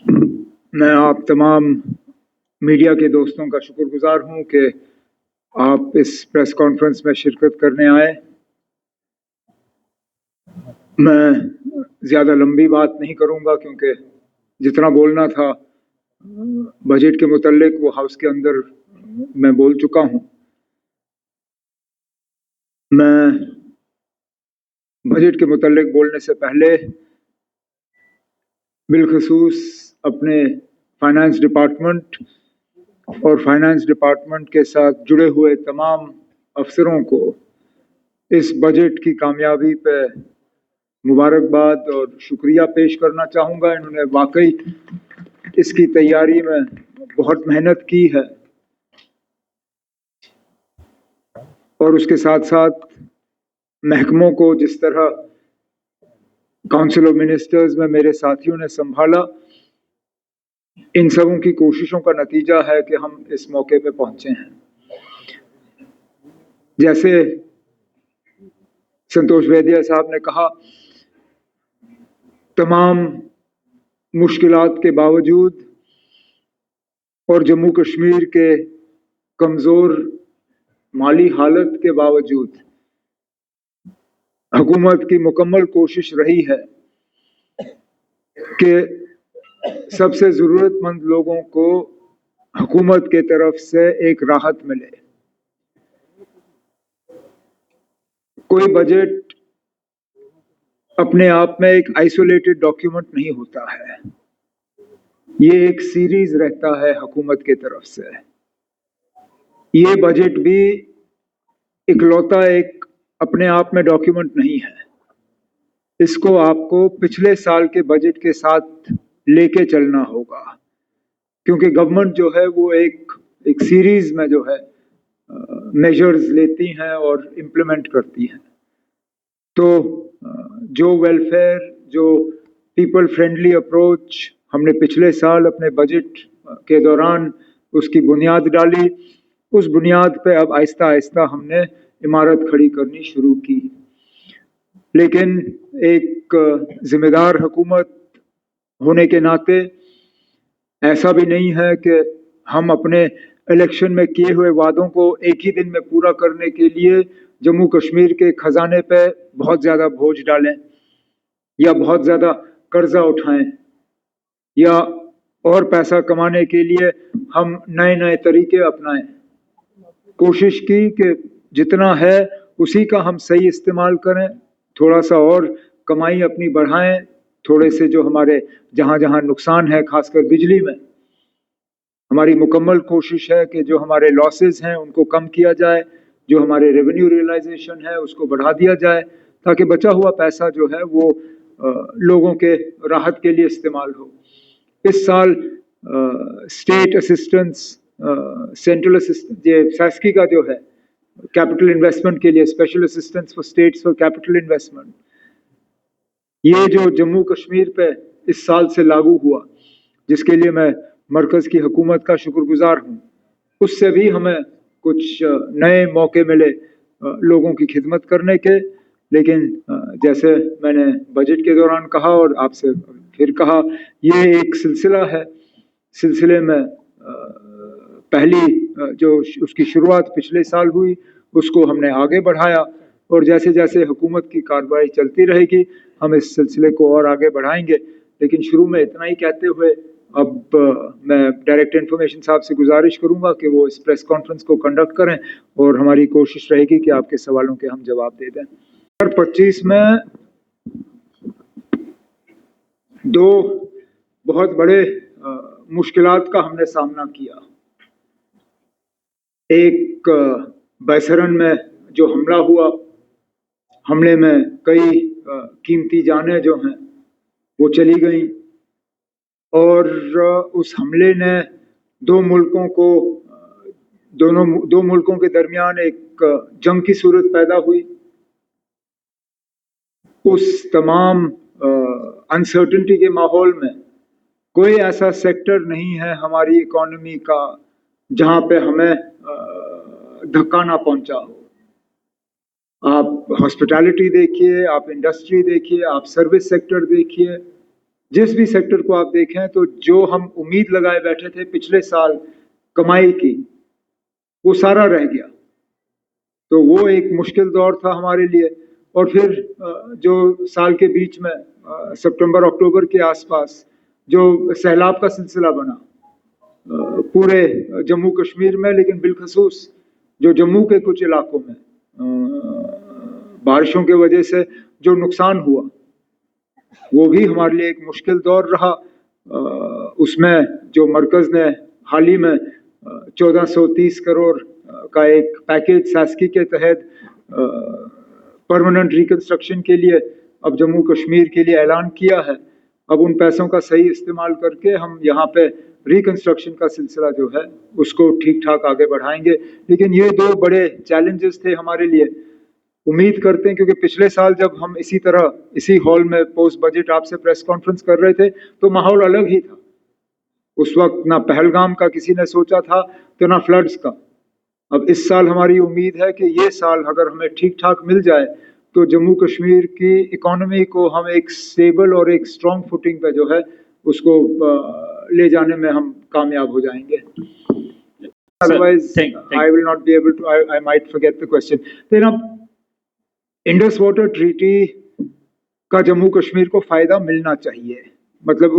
मैं आप तमाम मीडिया के दोस्तों का शुक्रगुजार हूं कि आप इस प्रेस कॉन्फ्रेंस में शिरकत करने आए। मैं ज़्यादा लंबी बात नहीं करूंगा क्योंकि जितना बोलना था बजट के मुतल्लिक वो हाउस के अंदर मैं बोल चुका हूं। मैं बजट के मुतल्लिक बोलने से पहले बिलखसूस अपने फाइनेंस डिपार्टमेंट और फाइनेंस डिपार्टमेंट के साथ जुड़े हुए तमाम अफसरों को इस बजट की कामयाबी पे मुबारकबाद और शुक्रिया पेश करना चाहूँगा। इन्होंने वाकई इसकी तैयारी में बहुत मेहनत की है और उसके साथ साथ महकमों को जिस तरह काउंसिल ऑफ मिनिस्टर्स में मेरे साथियों ने संभाला, इन सबों की कोशिशों का नतीजा है कि हम इस मौके पे पहुंचे हैं। जैसे संतोष वैद्य साहब ने कहा, तमाम मुश्किलात के बावजूद और जम्मू कश्मीर के कमज़ोर माली हालत के बावजूद हुकूमत की मुकम्मल कोशिश रही है कि सबसे ज़रूरतमंद लोगों को हुकूमत के तरफ से एक राहत मिले। कोई बजट अपने आप में एक आइसोलेटेड डॉक्यूमेंट नहीं होता है, ये एक सीरीज रहता है हुकूमत के तरफ से। ये बजट भी इकलौता एक अपने आप में डॉक्यूमेंट नहीं है, इसको आपको पिछले साल के बजट के साथ लेके चलना होगा, क्योंकि गवर्नमेंट जो है वो एक सीरीज में जो है मेजर्स लेती हैं और इम्प्लीमेंट करती हैं। तो जो वेलफेयर, जो पीपल फ्रेंडली अप्रोच हमने पिछले साल अपने बजट के दौरान उसकी बुनियाद डाली, उस बुनियाद पे अब आहिस्ता आहिस्ता हमने इमारत खड़ी करनी शुरू की। लेकिन एक जिम्मेदार हुकूमत होने के नाते ऐसा भी नहीं है कि हम अपने इलेक्शन में किए हुए वादों को एक ही दिन में पूरा करने के लिए जम्मू कश्मीर के खजाने पे बहुत ज़्यादा बोझ डालें या बहुत ज़्यादा कर्जा उठाएं या और पैसा कमाने के लिए हम नए नए तरीके अपनाएं। कोशिश की कि जितना है उसी का हम सही इस्तेमाल करें, थोड़ा सा और कमाई अपनी बढ़ाएं, थोड़े से जो हमारे जहाँ जहाँ नुकसान है खासकर बिजली में, हमारी मुकम्मल कोशिश है कि जो हमारे लॉसेस हैं उनको कम किया जाए, जो हमारे रेवेन्यू रियलाइजेशन है उसको बढ़ा दिया जाए, ताकि बचा हुआ पैसा जो है वो लोगों के राहत के लिए इस्तेमाल हो। इस साल स्टेट असिस्टेंस, सेंट्रल असिस्टेंस, ये सैस्की का जो है कैपिटल इन्वेस्टमेंट के लिए special assistance for states for capital investment, ये जो जम्मू कश्मीर पे इस साल से लागू हुआ, जिसके लिए मैं मरकज़ की हुकूमत का शुक्रगुजार हूँ, उससे भी हमें कुछ नए मौके मिले लोगों की खिदमत करने के। लेकिन जैसे मैंने बजट के दौरान कहा और आपसे फिर कहा, ये एक सिलसिला है। सिलसिले में पहली जो उसकी शुरुआत पिछले साल हुई उसको हमने आगे बढ़ाया और जैसे जैसे हुकूमत की कार्रवाई चलती रहेगी हम इस सिलसिले को और आगे बढ़ाएंगे। लेकिन शुरू में इतना ही कहते हुए अब मैं डायरेक्टर इन्फॉर्मेशन साहब से गुजारिश करूंगा कि वो इस प्रेस कॉन्फ्रेंस को कंडक्ट करें और हमारी कोशिश रहेगी कि आपके सवालों के हम जवाब दे दें। 2025 में दो बहुत बड़े मुश्किलात का हमने सामना किया। एक बैसरन में जो हमला हुआ, हमले में कई कीमती जानें जो हैं वो चली गईं और उस हमले ने दो मुल्कों के दरमियान एक जंग की सूरत पैदा हुई। उस तमाम अनसर्टेनिटी के माहौल में कोई ऐसा सेक्टर नहीं है हमारी इकोनॉमी का जहां पे हमें धक्का ना पहुंचा हो। आप हॉस्पिटैलिटी देखिए, आप इंडस्ट्री देखिए, आप सर्विस सेक्टर देखिए, जिस भी सेक्टर को आप देखें तो जो हम उम्मीद लगाए बैठे थे पिछले साल कमाई की, वो सारा रह गया। तो वो एक मुश्किल दौर था हमारे लिए। और फिर जो साल के बीच में सितंबर अक्टूबर के आसपास जो सैलाब का सिलसिला बना पूरे जम्मू कश्मीर में, लेकिन बिलखसूस जो जम्मू के कुछ इलाकों में बारिशों की वजह से जो नुकसान हुआ, वो भी हमारे लिए एक मुश्किल दौर रहा। उसमें जो मरकज़ ने हाल ही में 1430 करोड़ का एक पैकेज शासकी के तहत परमानेंट रिकंस्ट्रक्शन के लिए अब जम्मू कश्मीर के लिए ऐलान किया है, अब उन पैसों का सही इस्तेमाल करके हम यहाँ पे रिकंस्ट्रक्शन का सिलसिला जो है उसको ठीक ठाक आगे बढ़ाएंगे। लेकिन ये दो बड़े चैलेंजेस थे हमारे लिए। उम्मीद करते हैं, क्योंकि पिछले साल जब हम इसी तरह इसी हॉल में पोस्ट बजट आपसे प्रेस कॉन्फ्रेंस कर रहे थे तो माहौल अलग ही था। उस वक्त ना पहलगाम का किसी ने सोचा था तो ना फ्लड्स का। अब इस साल हमारी उम्मीद है कि ये साल अगर हमें ठीक ठाक मिल जाए तो जम्मू कश्मीर की इकोनॉमी को हम एक स्टेबल और एक स्ट्रॉन्ग फुटिंग पे जो है उसको ले जाने में हम कामयाब हो जाएंगे। Otherwise, I will not be able to. I might forget the question. Then अब इंडस वाटर ट्रीटी का जम्मू कश्मीर को फायदा मिलना चाहिए, मतलब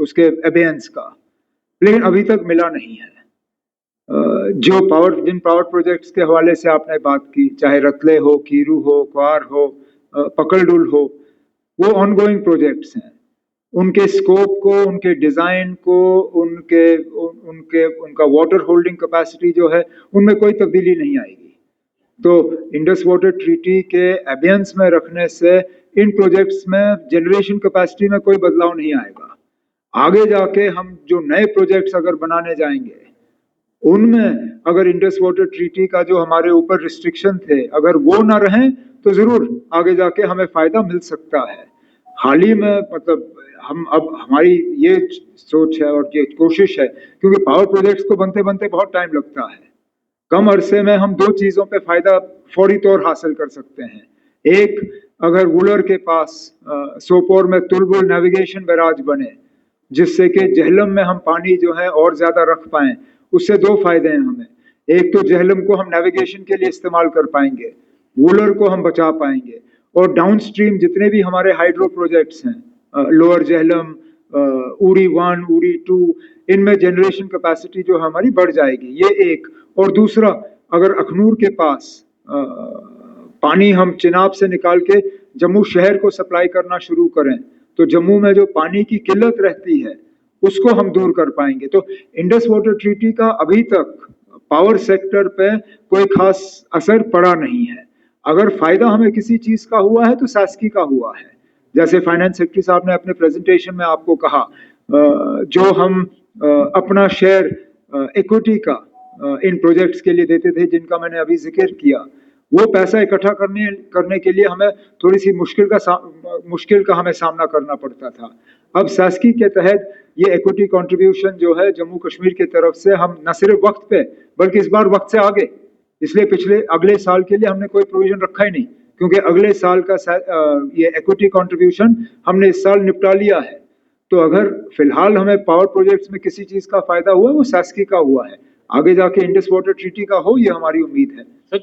उसके अबेयंस का, लेकिन अभी तक मिला नहीं है। जिन पावर प्रोजेक्ट्स के हवाले से आपने बात की, चाहे रतले हो, कीरू हो, क्वार हो, पकलडुल हो, वो ऑनगोइंग प्रोजेक्ट्स हैं। उनके स्कोप को, उनके डिज़ाइन को, उनका वाटर होल्डिंग कैपेसिटी जो है उनमें कोई तब्दीली नहीं आएगी। तो इंडस वाटर ट्रीटी के एबियंस में रखने से इन प्रोजेक्ट्स में जनरेशन कैपेसिटी में कोई बदलाव नहीं आएगा। आगे जाके हम जो नए प्रोजेक्ट्स अगर बनाने जाएंगे उनमें अगर इंडस वाटर ट्रीटी का जो हमारे ऊपर रिस्ट्रिक्शन थे अगर वो ना रहें तो जरूर आगे जाके हमें फायदा मिल सकता है। हाल ही में मतलब हमारी ये सोच है और ये कोशिश है, क्योंकि पावर प्रोजेक्ट्स को बनते बनते बहुत टाइम लगता है। कम अरसे में हम दो चीजों पे फायदा फौरी तौर हासिल कर सकते हैं। एक, अगर वुलर के पास सोपोर में तुलबुल नेविगेशन बैराज बने जिससे कि जहलम में हम पानी जो है और ज्यादा रख पाएं, उससे दो फायदे हैं हमें। एक तो जहलम को हम नेविगेशन के लिए इस्तेमाल कर पाएंगे, वुलर को हम बचा पाएंगे, और डाउन स्ट्रीम जितने भी हमारे हाइड्रो प्रोजेक्ट्स हैं, लोअर जहलम, उड़ी 1, उड़ी 2, इनमें जनरेशन कैपेसिटी जो हमारी बढ़ जाएगी, ये एक। और दूसरा, अगर अखनूर के पास पानी हम चिनाब से निकाल के जम्मू शहर को सप्लाई करना शुरू करें तो जम्मू में जो पानी की किल्लत रहती है उसको हम दूर कर पाएंगे। तो इंडस वाटर ट्रीटी का अभी तक पावर सेक्टर पे कोई खास असर पड़ा नहीं है। अगर फायदा हमें किसी चीज का हुआ है तो शासकी का हुआ है। जैसे फाइनेंस सेक्रेटरी साहब ने अपने प्रेजेंटेशन में आपको कहा, जो हम अपना शेयर इक्विटी का इन प्रोजेक्ट्स के लिए देते थे जिनका मैंने अभी जिक्र किया, वो पैसा इकट्ठा करने के लिए हमें थोड़ी सी मुश्किल का हमें सामना करना पड़ता था। अब शासकी के तहत ये इक्विटी कंट्रीब्यूशन जो है जम्मू कश्मीर की तरफ से हम न सिर्फ वक्त पे बल्कि इस बार वक्त से आगे, इसलिए अगले साल के लिए हमने कोई प्रोविजन रखा ही नहीं, क्योंकि अगले साल का ये इक्विटी कंट्रीब्यूशन हमने इस साल निपटा लिया है। तो अगर फिलहाल हमें पावर प्रोजेक्ट्स में किसी चीज का फायदा हुआ वो शासकी का हुआ है। आगे जाके इंडस वाटर ट्रीटी का हो, ये हमारी उम्मीद है। सर,